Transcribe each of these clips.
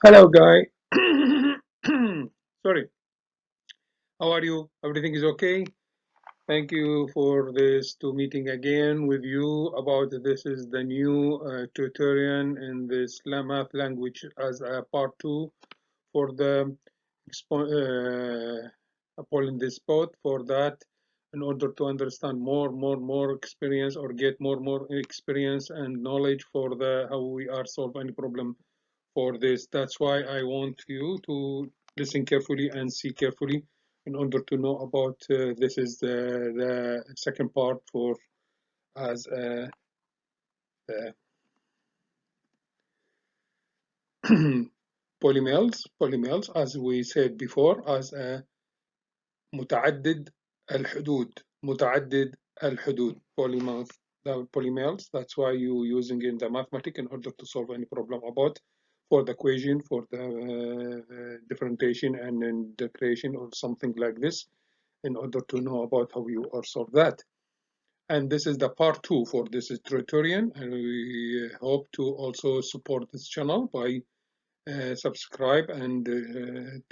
Hello, guy. Sorry. How are you? Everything is okay? Thank you for this to meeting again with you about this is the new tutorial in this math language as a part two for the upon this spot for that in order to understand more experience or get more experience and knowledge for the how we are solve any problem for this. That's why I want you to listen carefully and see carefully in order to know about this is the second part for as uh, polymers as we said before as a متعدد الحدود متعدد الحدود polymers. That's why you using in the mathematics in order to solve any problem about for the equation for the differentiation and integration or something like this in order to know about how you are solve that. And this is the part two for this tutorial, and we hope to also support this channel by subscribe and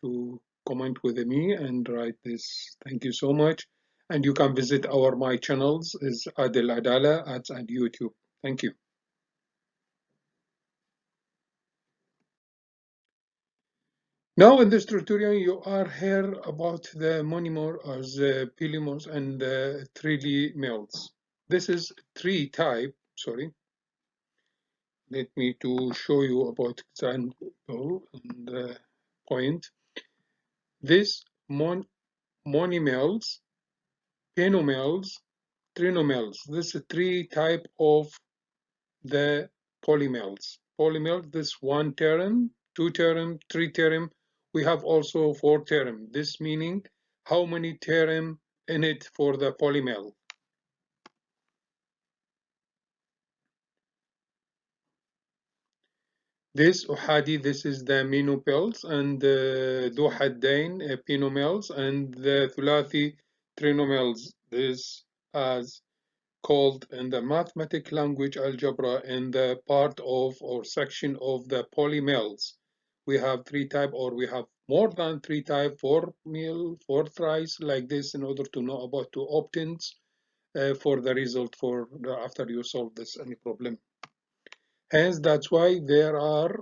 to comment with me and write this. Thank you so much. And you can visit our my channels is Adel Adala at YouTube. Thank you. Now in this tutorial you are here about the monomer as polymers and 3D melts. This is three type, sorry. Let me to show you about example and point. This monomers, penomers, trinomers. This is three type of the polymers. Polymers, this one term, two term, three term. We have also four term. This meaning how many term in it for the polymer. This أحادي, this is the minopels, and ذو حدين penomels, and the ثلاثي trinomels. This as called in the mathematical language algebra in the part of or section of the polymers. We have three type or we have more than three type, four thrice like this in order to know about two opt-ins for the result for after you solve this any problem. Hence, that's why there are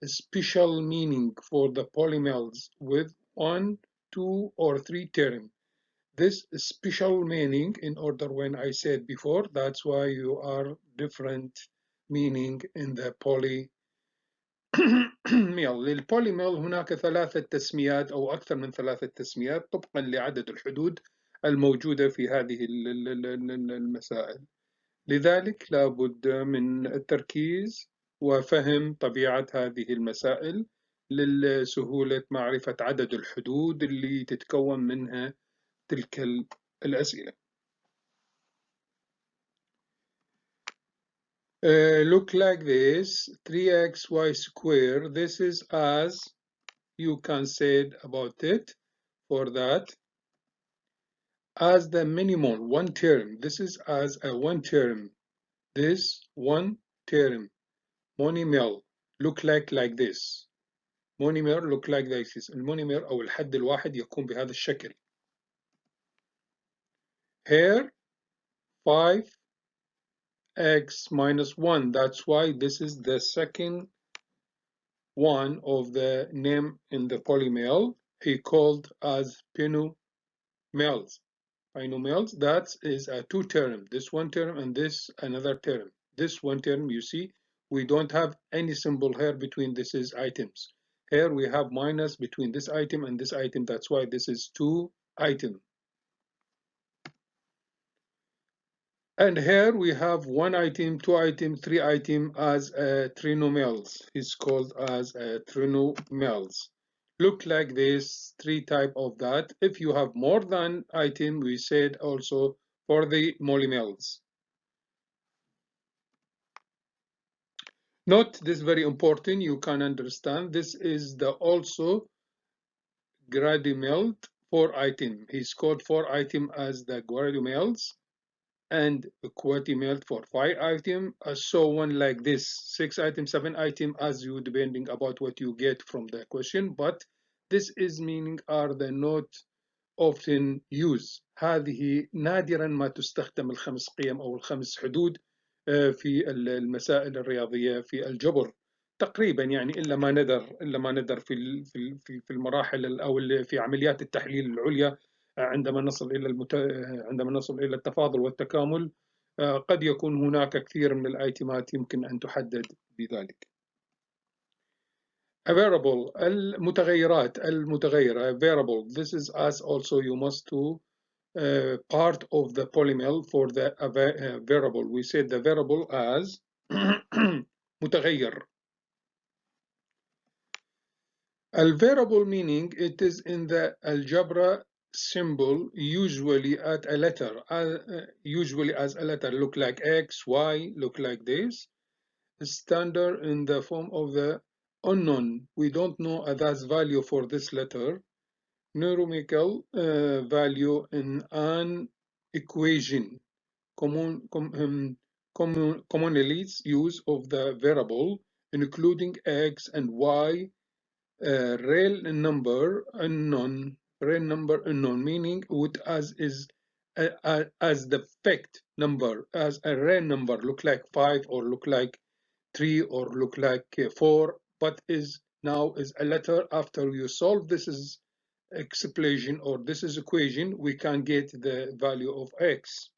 special meaning for the polymers with one, two, or three term. This special meaning in order when I said before, that's why you are different meaning in the polymer. للبوليمر هناك ثلاثة تسميات أو أكثر من ثلاثة تسميات طبقا لعدد الحدود الموجودة في هذه المسائل. لذلك لا بد من التركيز وفهم طبيعة هذه المسائل لسهولة معرفة عدد الحدود اللي تتكون منها تلك الأسئلة. Look like this, 3xy square. This is as you can say about it for that as the minimum one term. This is as a one term. This one term. Monomer look like this. Monomer look like this. المونيمر أو الحد الواحد يكون بهذا الشكل. Here 5x minus 1. That's why this is the second one of the name in the polymer. He called as penomers. Binomials, that is a two term, this one term and this another term. This one term, you see, we don't have any symbol here between this is items. Here we have minus between this item and this item. That's why this is two item. And here we have one item, two item, three item as trinomials. It's called as trinomials. Look like this, three type of that. If you have more than item, we said also for the monomers. Note this very important, you can understand. This is the also gradumelt for item. He's called for item as the gradumels. and quantimeled for 5 items, so on like this, 6 items, 7 items, as you depending about what you get from the question. But this is meaning are the not often used. هذه نادرا ما تستخدم الخمس قيم أو الخمس حدود في المسائل الرياضية في الجبر تقريبا، يعني إلا ما ندر في المراحل أو في عمليات التحليل العليا. عندما نصل إلى التفاضل والتكامل قد يكون هناك كثير من الآيتمات يمكن أن تحدد بذلك. A variable المتغيرة variable. This is as also you must do part of the polynomial for the variable. We said the variable as متغير. Variable meaning it is in the algebra symbol usually at a letter, usually as a letter, look like X, Y, look like this. Standard in the form of the unknown. We don't know that's value for this letter. Numerical value in an equation. Commonly use of the variable including X and Y. Real number unknown, meaning with as the fact number, as a real number look like 5 or look like 3 or look like 4, but is now is a letter. After you solve this is expression or this is equation, we can get the value of X.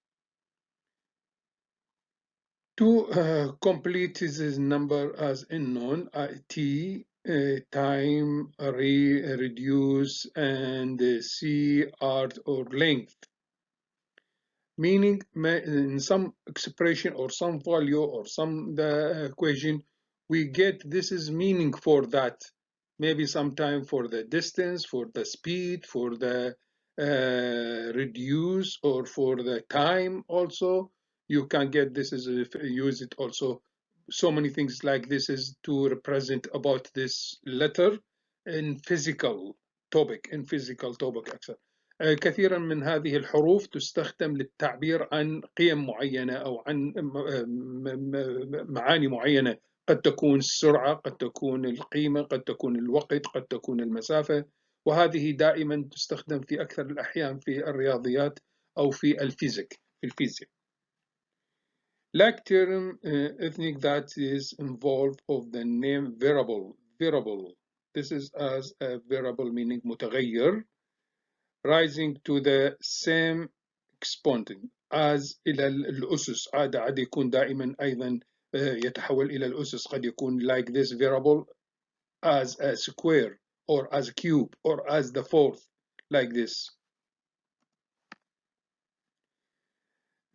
To complete this number as unknown, T, time, reduce, and C, art or length. Meaning in some expression or some value or some equation, we get this is meaning for that. Maybe sometime for the distance, for the speed, for the reduce, or for the time also. You can get this is use it also. So many things like this is to represent about this letter in physical topic, أكثر. كثيرا من هذه الحروف تستخدم للتعبير عن قيم معينة أو عن معاني معينة. قد تكون السرعة، قد تكون القيمة، قد تكون الوقت، قد تكون المسافة، وهذه دائما تستخدم في أكثر الأحيان في الرياضيات أو في الفيزياء. Like term ethnic that is involved of the name variable. This is as a variable meaning متغير rising to the same exponent as إلى الأسس. عاد يكون دائما أيضا يتحول إلى الأسس. قد يكون like this variable as a square or as a cube or as the fourth, like this.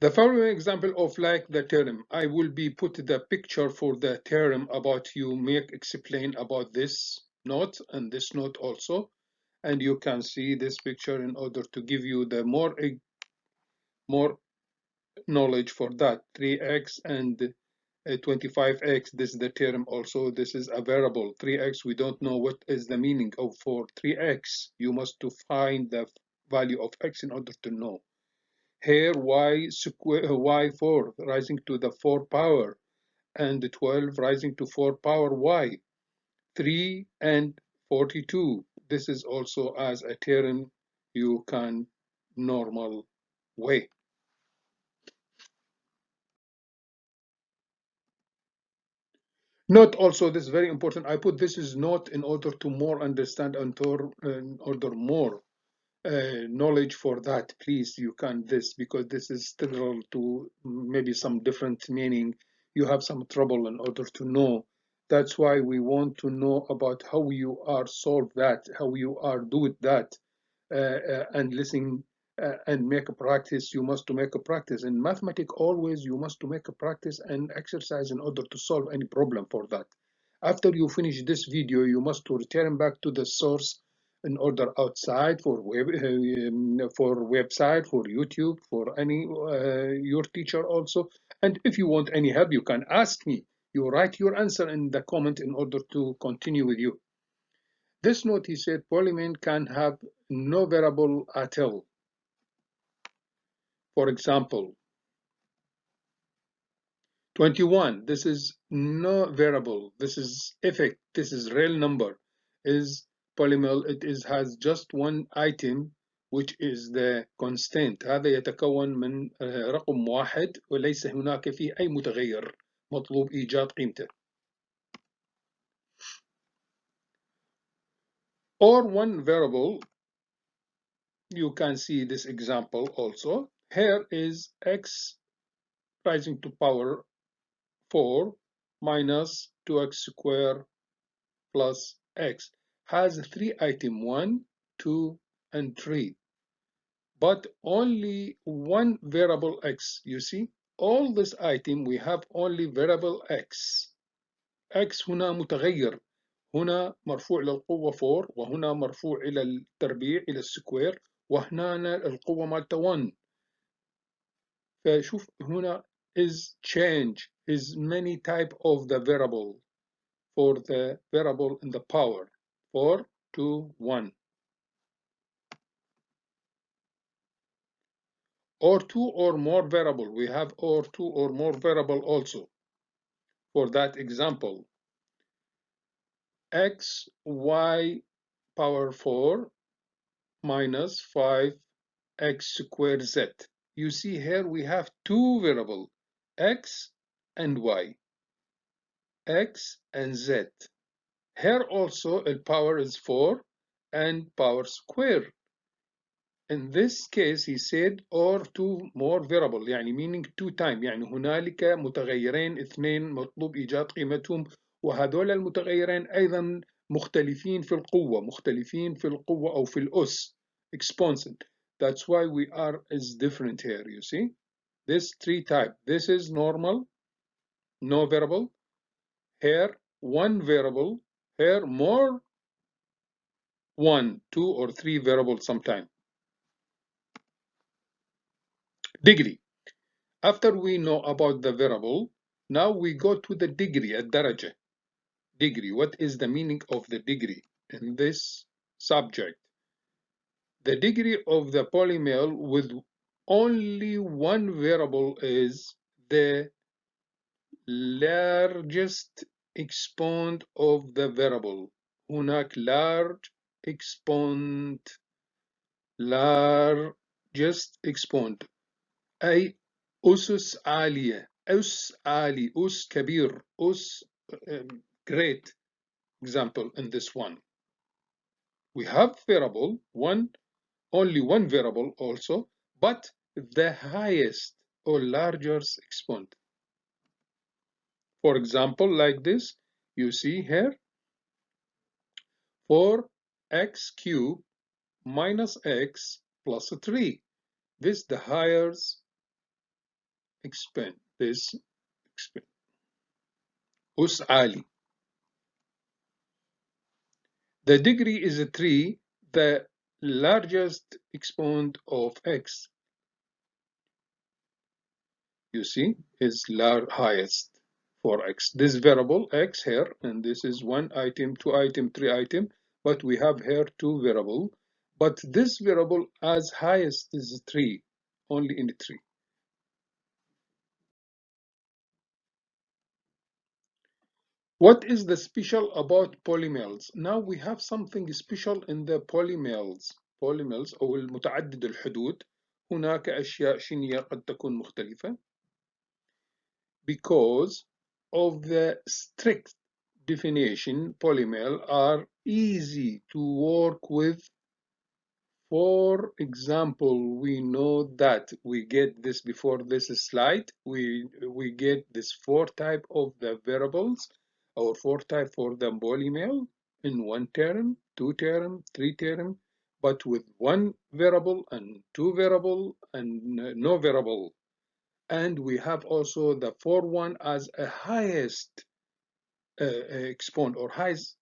The following example of like the term, I will be put the picture for the term about you make explain about this note and this note also, and you can see this picture in order to give you the more knowledge for that. 3x and 25x, this is the term also. This is a variable 3x. We don't know what is the meaning of for 3x. You must to find the value of x in order to know. Here y4 rising to the 4 power and 12 rising to 4 power y. 3 and 42. This is also as a term you can normal way. Note also, this is very important. I put this is note in order to more understand and in order more knowledge for that. Please, you can this because this is still to maybe some different meaning. You have some trouble in order to know. That's why we want to know about how you are solve that, how you are do that, and listen and make a practice. You must to make a practice in mathematics. Always you must to make a practice and exercise in order to solve any problem for that. After you finish this video, you must to return back to the source in order outside for website, for YouTube, for any your teacher also. And if you want any help, you can ask me. You write your answer in the comment in order to continue with you. This note, he said, polynomial can have no variable at all. For example, 21, this is no variable, this is effect, this is real number, is polynomial, it has just one item which is the constant. هذا يتكون من رقم واحد وليس هناك فيه أي متغير مطلوب إيجاد قيمته. Or one variable, you can see this example also. Here is x rising to power 4 minus 2x squared plus x. Has 3 items, 1, 2, and 3. But only one variable x. You see, all this item we have only variable x. x هنا متغير. هنا مرفوع للقوة 4 وهنا مرفوع إلى التربيع إلى السكوير وهنا القوة مالته 1. فشوف هنا is change is many type of the variable for the variable in the power 4 to 1. Or 2 or more variable. We have or 2 or more variable also. For that example, x, y power 4 minus 5x squared z. You see here we have two variables, x and y, x and z. Here also the power is 4 and power square. In this case he said or two more variable يعني meaning two time يعني هنالك متغيرين اثنين مطلوب إيجاد قيمتهم وهذول المتغيرين أيضا مختلفين في القوة أو في الأس exponent. That's why we are is different here. You see this three type. This is normal, no variable. Here one variable. Here more, 1, 2 or 3 variables sometime. Degree. After we know about the variable, now we go to the degree, الدرجة. Degree. What is the meaning of the degree in this subject? The degree of the polynomial with only one variable is the largest exponent of the variable. هناك large exponent, largest exponent أي أسس عالية، أس عالي، أس كبير، أس great. Example in this one. We have variable, only one variable also, but the highest or largest exponent. For example, like this, you see here, 4x cubed minus x plus 3. This the highest exponent. This exponent. أس عالي. The degree is 3, the largest exponent of x. You see, is highest for x. This variable x here, and this is 1 item, 2 item, 3 item, but we have here 2 variable. But this variable as highest is 3, only in 3. What is the special about polynomials? Now we have something special in the polynomials. Polynomials أو المتعدد الحدود. هناك أشياء شنية قد تكون مختلفة. Because of the strict definition, polynomials are easy to work with. For example, we know that we get this before this slide. We get this 4 type of the variables or 4 type for the polynomial in 1 term, 2 term, 3 term, but with 1 variable and 2 variable and no variable. And we have also the 4-1 as a highest exponent or highest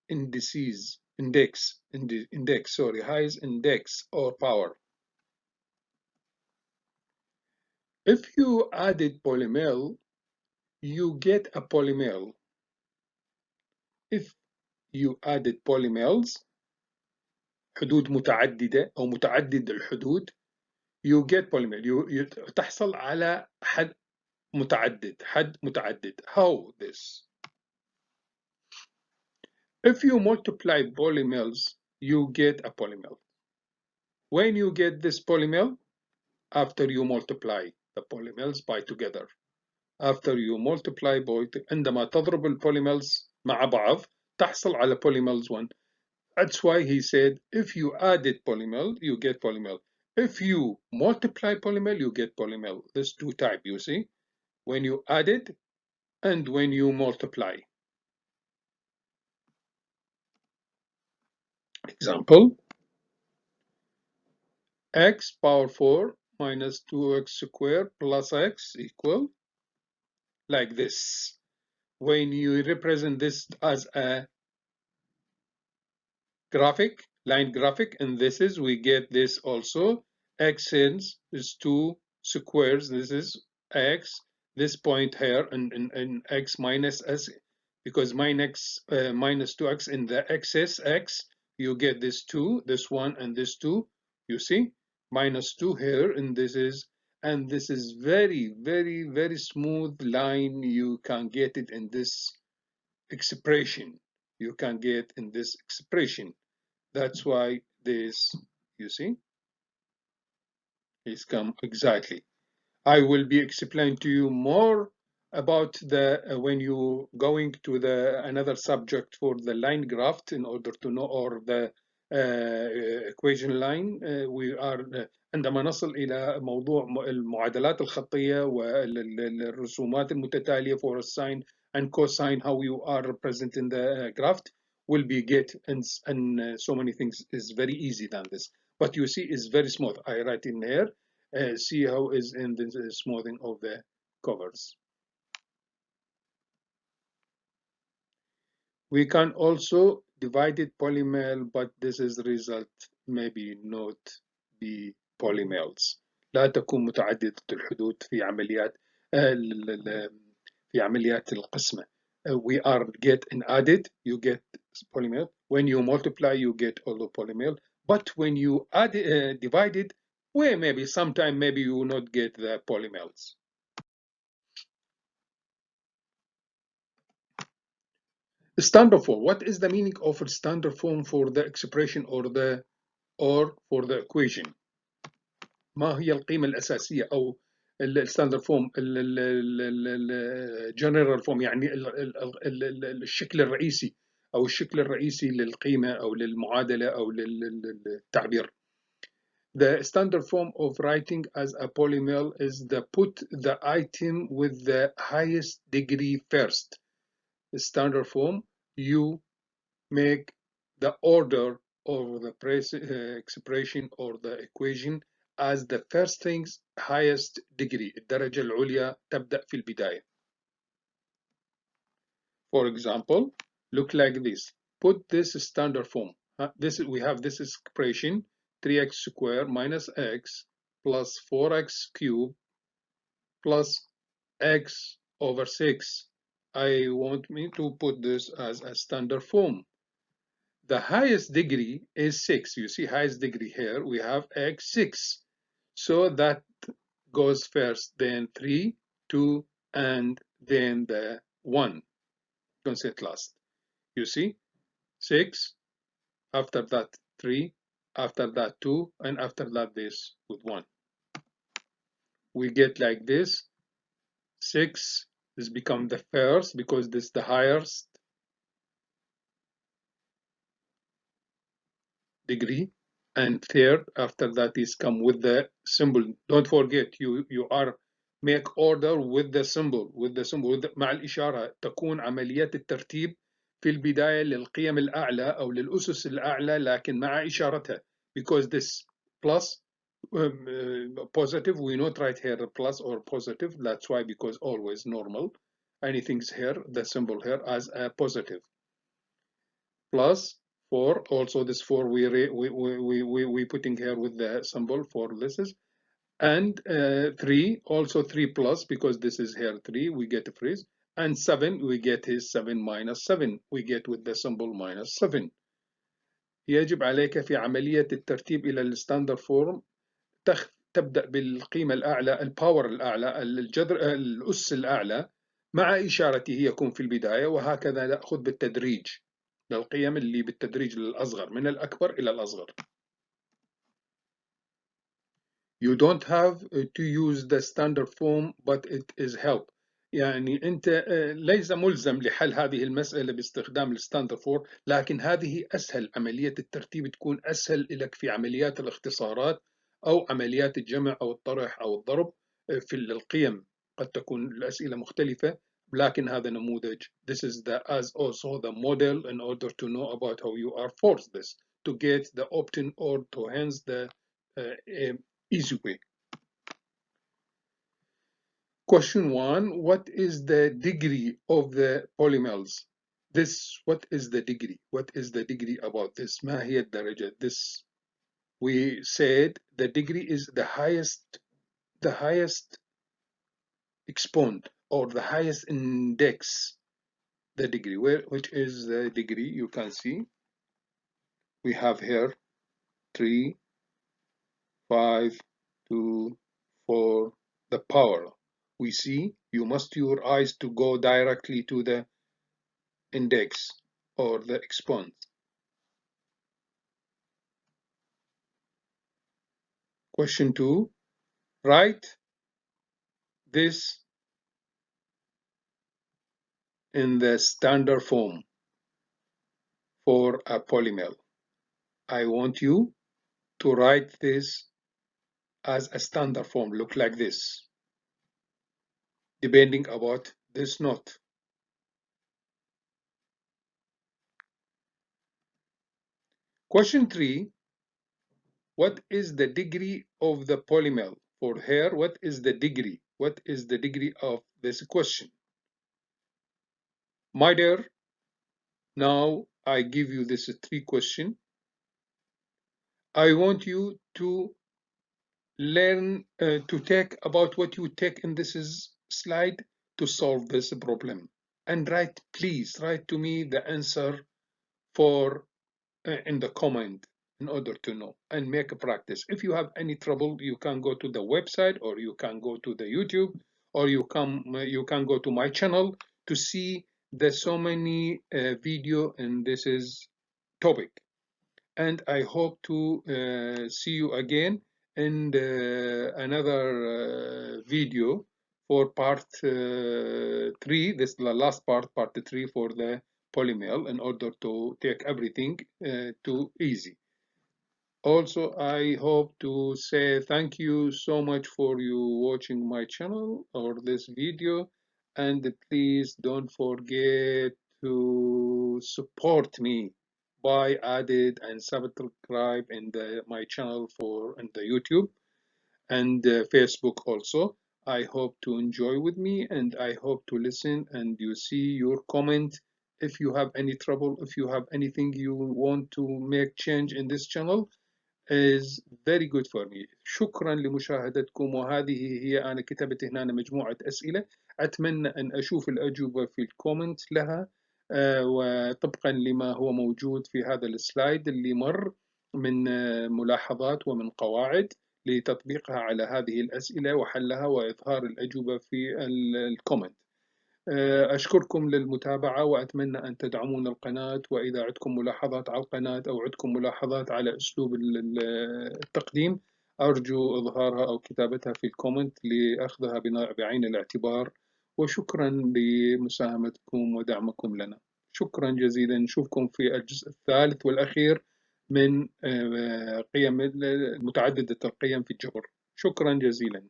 indices, highest index or power. If you added polynomial, you get a polynomial. If you added polynomials, حدود متعددة أو متعدد الحدود, you get polynomial. تحصل على متعدد، حد متعدد. How this? If you multiply polynomials, you get a polynomial. When you get this polynomial, after you multiply the polynomials by together, after you multiply by عندما تضرب البوليميلز مع بعض تحصل على polynomials 1. That's why he said if you added polynomial, you get polynomial. If you multiply polynomial, you get polynomial. There's two types, you see, when you add it and when you multiply. Example, x power 4 minus 2x squared plus x equal like this. When you represent this as a graphic, line graphic, and this is, we get this also, x is 2 squares, this is x, this point here, and x minus s, because minus 2x in the excess x, you get this 2, this 1, and this 2, you see, minus 2 here, and this is very, very, very smooth line. You can get it in this expression. You can get in this expression. That's why this, you see, is come exactly. I will be explaining to you more about the when you going to the another subject for the line graph in order to know, or the equation line. We are عندما نصل إلى موضوع المعادلات الخطية والرسومات المتتالية for a sine and cosine, how you are representing the graph, will be get, and so many things is very easy than this. But you see, it's very smooth. I write in here. See how is in the smoothing of the covers. We can also divide it polynomial, but this is result maybe not be polynomials. لا تكون متعددة الحدود في عمليات القسمة. We are get and added, you get polynomial. When you multiply, you get also polynomial. But when you add divide it, well, maybe sometime maybe you will not get the polynomials. Standard form. What is the meaning of a standard form for the expression or for the equation? ما هي القيمة الأساسية أو الستاندرد فورم، الجنرال فورم، يعني الشكل الرئيسي أو الشكل الرئيسي للقيمة أو للمعادلة أو للتعبير. The standard form of writing as a polynomial is the put the item with the highest degree first. The standard form, you make the order of the expression or the equation as the first things highest degree. الدرجة العليا تبدأ في البداية. For example, look like this. Put this standard form. We have this expression 3x squared minus x plus 4x cubed plus x over 6. I want me to put this as a standard form. The highest degree is 6. You see highest degree here, we have x 6. So that goes first, then 3, 2, and then the 1. Don't say it last. You see 6, after that 3, after that 2, and after that this with 1. We get like this. 6 is become the first because this is the highest degree, and third after that is come with the symbol. Don't forget you are make order with the symbol مع الإشارة. تكون عمليات الترتيب في البداية للقيم الأعلى أو للأسس الأعلى لكن مع إشارتها, because this plus positive, we not write here plus or positive. That's why, because always normal anything's here, the symbol here as a positive. Plus 4, also this 4 we putting here with the symbol for this is, and 3 also 3 plus, because this is here 3 we get a phrase, and 7 we get his 7 minus 7 we get with the symbol minus 7. يجب عليك في عملية الترتيب إلى الستاندرد فورم تبدأ بالقيمة الأعلى، الباور الأعلى، الجذر الأس الأعلى مع إشارته يكون في البداية، وهكذا نأخذ بالتدريج للقيم اللي بالتدريج للأصغر من الأكبر إلى الأصغر. You don't have to use the standard form but it is help. يعني أنت ليس ملزم لحل هذه المسألة باستخدام الستاندرد فورم، لكن هذه أسهل، عملية الترتيب تكون أسهل لك في عمليات الاختصارات أو عمليات الجمع أو الطرح أو الضرب في القيم. قد تكون الأسئلة مختلفة، لكن هذا نموذج. This is as also the model in order to know about how you are forced this to get the opt-in or to hence the easy way. Question 1. What is the degree of the polynomials? This, what is the degree? What is the degree about this? ما هي الدرجة? This, we said the degree is the highest exponent or the highest index. The degree, which is the degree? You can see we have here 3, 5, 2, 4, the power. We see you must use your eyes to go directly to the index or the exponent. Question 2. Write this in the standard form for a polynomial. I want you to write this as a standard form. Look like this, depending about this note. Question 3. What is the degree of the polynomial? For here, what is the degree? What is the degree of this question? My dear, now I give you this 3 question. I want you to learn to take about what you take in this slide to solve this problem, and please write to me the answer for in the comment in order to know and make a practice. If you have any trouble, you can go to the website or you can go to the YouTube or you can go to my channel to see there's so many video in this topic. And I hope to see you again in another video for part 3. This is the last part 3 for the polynomial, in order to take everything too easy. Also, I hope to say thank you so much for you watching my channel or this video, and please don't forget to support me by added and subscribe in my channel in the YouTube and Facebook also. I hope to enjoy with me, and I hope to listen and you see your comment. If you have any trouble, if you have anything you want to make change in this channel, is very good for me. شكرا لمشاهدتكم، وهذه هي أنا كتبت هنا مجموعة أسئلة أتمنى أن أشوف الأجوبة في الكومنت لها، وطبقا لما هو موجود في هذا السلايد اللي مر من ملاحظات ومن قواعد لتطبيقها على هذه الأسئلة وحلها وإظهار الأجوبة في الكومنت. أشكركم للمتابعة وأتمنى أن تدعمون القناة، وإذا عندكم ملاحظات على القناة أو عندكم ملاحظات على أسلوب التقديم أرجو إظهارها أو كتابتها في الكومنت لأخذها بعين الاعتبار. وشكرا لمساهمتكم ودعمكم لنا. شكرا جزيلا. نشوفكم في الجزء الثالث والأخير من قيم متعددة القيم في الجبر. شكرا جزيلا.